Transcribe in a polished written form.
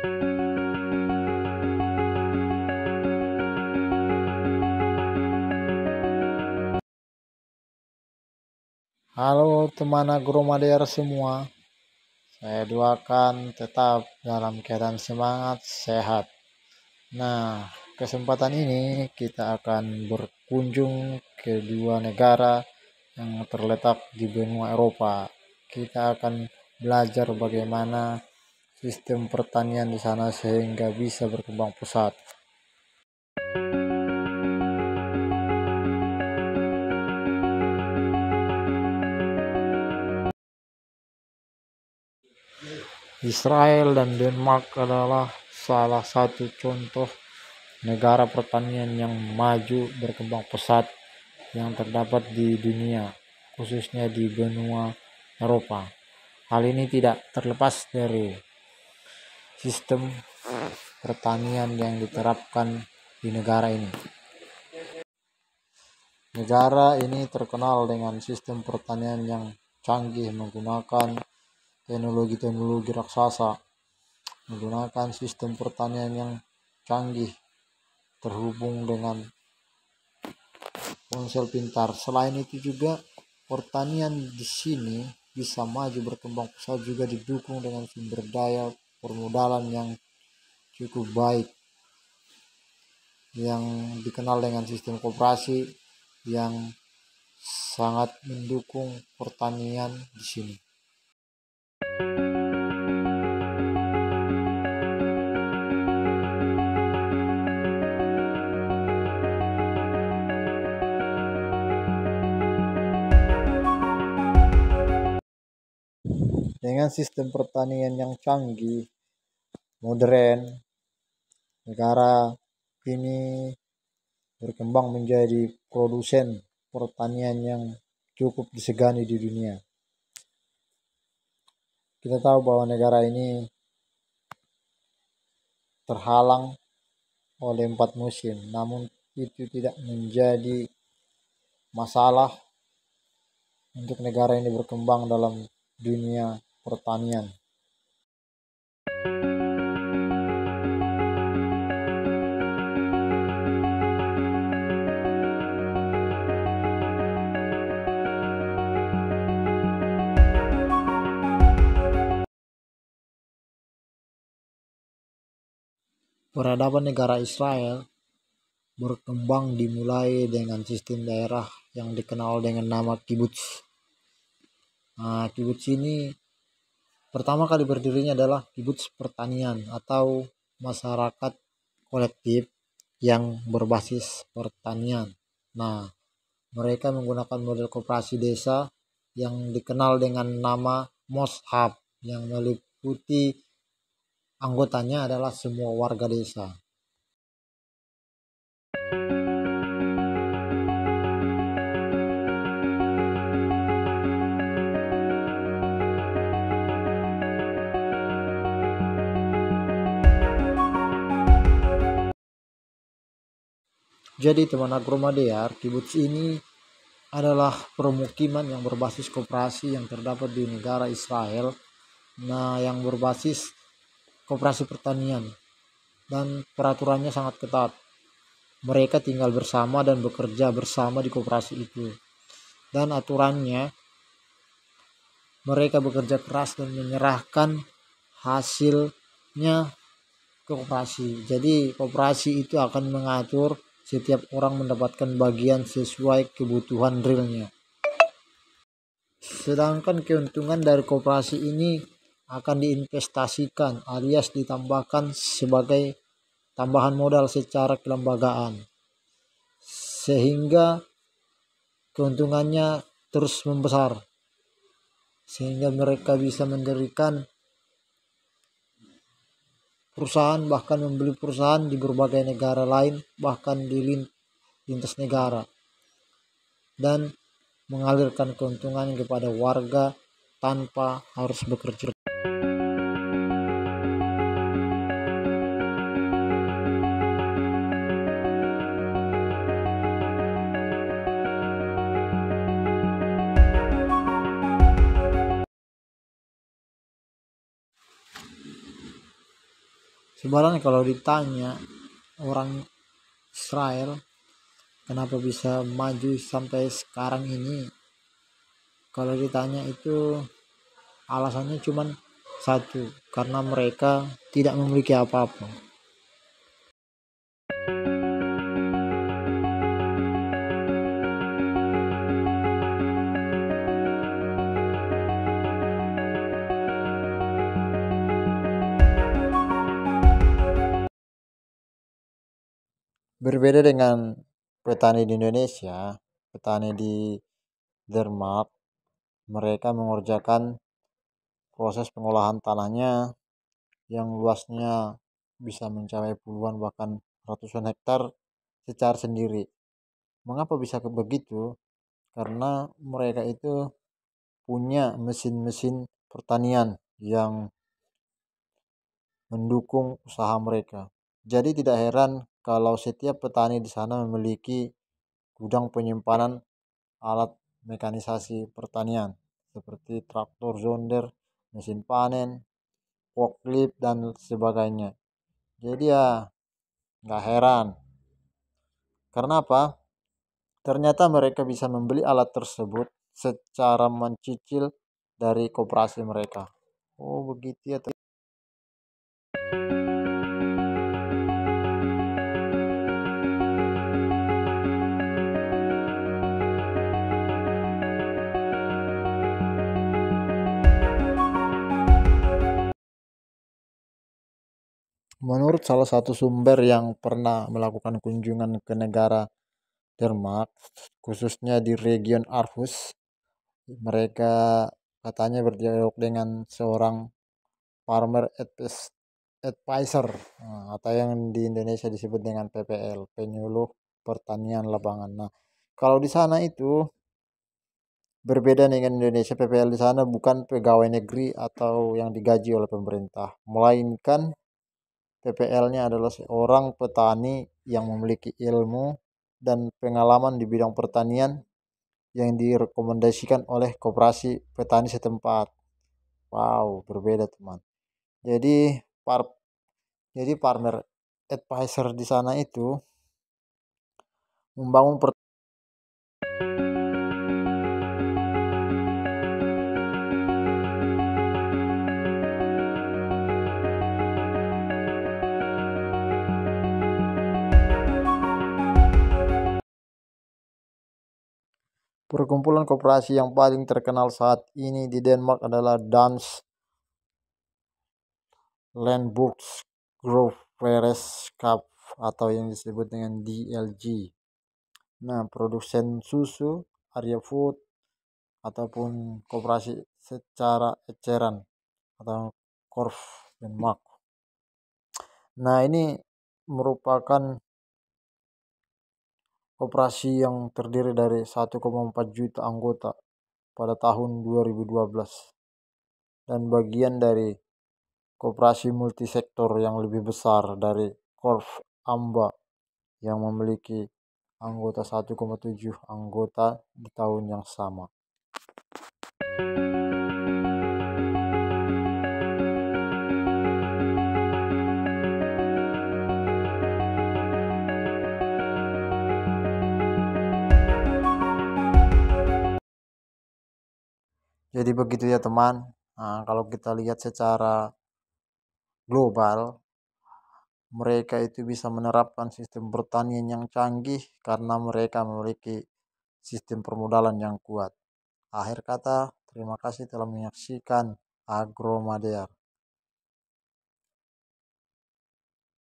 Halo teman agromader semua, saya doakan tetap dalam keadaan semangat, sehat. Nah, kesempatan ini kita akan berkunjung ke dua negara yang terletak di benua Eropa. Kita akan belajar bagaimana sistem pertanian di sana sehingga bisa berkembang pesat. Israel dan Denmark adalah salah satu contoh negara pertanian yang maju berkembang pesat yang terdapat di dunia, khususnya di benua Eropa. Hal ini tidak terlepas dari sistem pertanian yang diterapkan di negara ini. Negara ini terkenal dengan sistem pertanian yang canggih menggunakan teknologi-teknologi raksasa, menggunakan sistem pertanian yang canggih terhubung dengan ponsel pintar. Selain itu juga pertanian di sini bisa maju berkembang pesat juga didukung dengan sumber daya permodalan yang cukup baik, yang dikenal dengan sistem koperasi yang sangat mendukung pertanian di sini. Dengan sistem pertanian yang canggih, modern, negara ini berkembang menjadi produsen pertanian yang cukup disegani di dunia. Kita tahu bahwa negara ini terhalang oleh 4 musim, namun itu tidak menjadi masalah untuk negara ini berkembang dalam dunia pertanian. Peradaban negara Israel berkembang dimulai dengan sistem daerah yang dikenal dengan nama kibbutz. Kibbutz ini pertama kali berdirinya adalah kibbutz pertanian atau masyarakat kolektif yang berbasis pertanian. Mereka menggunakan model koperasi desa yang dikenal dengan nama Moshab yang meliputi anggotanya adalah semua warga desa. Jadi teman agromadear, kibbutz ini adalah permukiman yang berbasis koperasi yang terdapat di negara Israel, yang berbasis koperasi pertanian dan peraturannya sangat ketat. Mereka tinggal bersama dan bekerja bersama di koperasi itu, dan aturannya mereka bekerja keras dan menyerahkan hasilnya ke koperasi. Jadi koperasi itu akan mengatur setiap orang mendapatkan bagian sesuai kebutuhan realnya. Sedangkan keuntungan dari koperasi ini akan diinvestasikan alias ditambahkan sebagai tambahan modal secara kelembagaan, sehingga keuntungannya terus membesar, sehingga mereka bisa mendirikan perusahaan, bahkan membeli perusahaan di berbagai negara lain, bahkan di lintas negara, dan mengalirkan keuntungan kepada warga tanpa harus bekerja. Sebenarnya kalau ditanya orang Israel kenapa bisa maju sampai sekarang ini, kalau ditanya itu alasannya cuma satu, karena mereka tidak memiliki apa-apa. Berbeda dengan petani di Indonesia, petani di Denmark, mereka mengerjakan proses pengolahan tanahnya yang luasnya bisa mencapai puluhan bahkan ratusan hektar secara sendiri. Mengapa bisa begitu? Karena mereka itu punya mesin-mesin pertanian yang mendukung usaha mereka. Jadi tidak heran kalau setiap petani di sana memiliki gudang penyimpanan alat mekanisasi pertanian seperti traktor zonder, mesin panen, forklift dan sebagainya. Jadi ya nggak heran. Karena apa? Ternyata mereka bisa membeli alat tersebut secara mencicil dari koperasi mereka. Oh begitu ya. Menurut salah satu sumber yang pernah melakukan kunjungan ke negara Denmark, khususnya di region Aarhus, mereka katanya berdialog dengan seorang farmer advisor, atau yang di Indonesia disebut dengan PPL, penyuluh pertanian lapangan. Nah, kalau di sana itu berbeda dengan Indonesia, PPL di sana bukan pegawai negeri atau yang digaji oleh pemerintah, melainkan PPL-nya adalah seorang petani yang memiliki ilmu dan pengalaman di bidang pertanian yang direkomendasikan oleh koperasi petani setempat. Wow, berbeda teman. Jadi par jadi farmer advisor di sana itu membangun perkumpulan koperasi yang paling terkenal saat ini di Denmark adalah Dans Landbrugs Growfællesskab atau yang disebut dengan DLG. Nah, produsen susu, Arya Food, ataupun koperasi secara eceran atau Korf Denmark. Nah, ini merupakan koperasi yang terdiri dari 1,4 juta anggota pada tahun 2012 dan bagian dari koperasi multisektor yang lebih besar dari Korf Amba yang memiliki anggota 1,7 anggota di tahun yang sama. Jadi begitu ya teman. Nah, kalau kita lihat secara global, mereka itu bisa menerapkan sistem pertanian yang canggih karena mereka memiliki sistem permodalan yang kuat. Akhir kata, terima kasih telah menyaksikan Agromadear.